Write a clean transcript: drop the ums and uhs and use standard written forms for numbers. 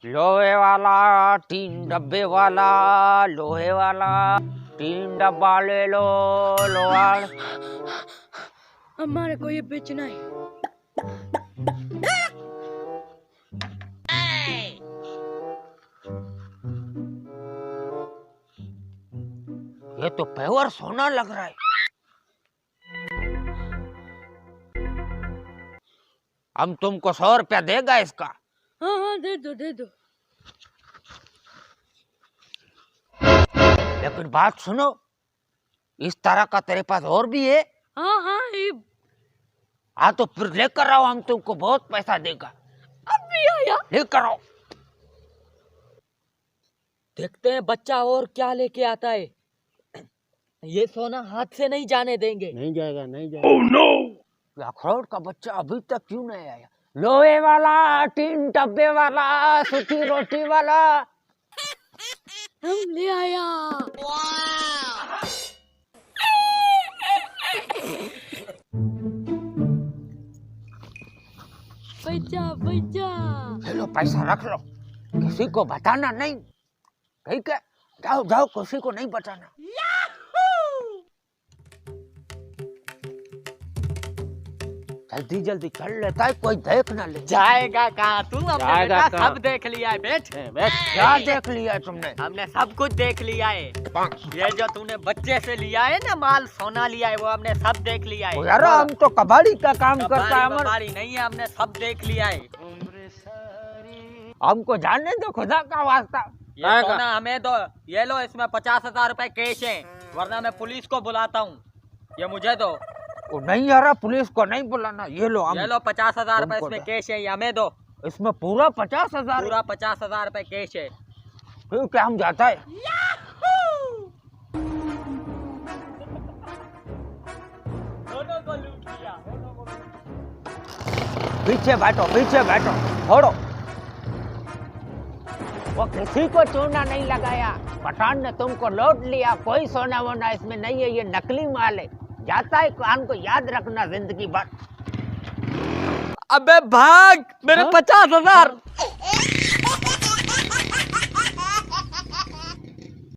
लोहे वाला 3 डब्बे वाला, लोहे वाला 3 डब्बा ले लो लोहार। हमारे को ये बेचना है। ये तो प्योर सोना लग रहा है। हम तुमको 100 रुपया देगा इसका। हाँ हाँ दे दो दे दो। लेकिन बात सुनो, इस तरह का तेरे पास और भी है? हाँ हाँ ये हाँ तो फिर लेकर आओ, हम तुमको बहुत पैसा देगा। अब भी आया। लेकर आओ। देखते हैं बच्चा और क्या लेके आता है। ये सोना हाथ से नहीं जाने देंगे। नहीं जाएगा नहीं जाएगा। Oh, no! अखरोट का बच्चा अभी तक क्यों नहीं आया? लोहे वाला 3 डब्बे वाला, सूखी रोटी वाला। हम ले आया। बच्चा बच्चा। ले लो पैसा रख लो, किसी को बताना नहीं, ठीक है? जाओ जाओ, किसी को नहीं बताना। जल्दी जल्दी चल लेता है, कोई देख ना ले। जाएगा कहाँ तू? हमने जाएगा बेटा कहाँ? सब देख लिया है। बैठ बैठ। क्या देख लिया तुमने? हमने सब कुछ देख लिया है। ये जो तूने बच्चे से लिया है ना माल, सोना लिया है, वो हमने सब देख लिया है। यार हम तो कबाड़ी का काम करता है। कबाड़ी नहीं है, हमने सब देख लिया है। हमको जाने दो, खुदा का वास्ता। ये सोना हमें दो। ये लो, इसमें 50,000 रुपए कैश है, वरना मैं पुलिस को बुलाता हूँ। ये मुझे दो। वो नहीं आ रहा, पुलिस को नहीं बुलाना। ये लो, ये लो 50,000 रुपए तुमको इसमें दो। कैश है, ये हमें दो। इसमें पूरा 50,000। पूरा 50,000 रुपए कैश है। फिर क्या हम जाता है? दोनों को लूट लिया। पीछे बैठो, छोड़ो। वो किसी को चूना नहीं लगाया, पठान ने तुमको लौट लिया। कोई सोना वोना इसमें नहीं है, ये नकली माल है। जाता है कान को याद रखना जिंदगी भर। अबे भाग, मेरे 50,000।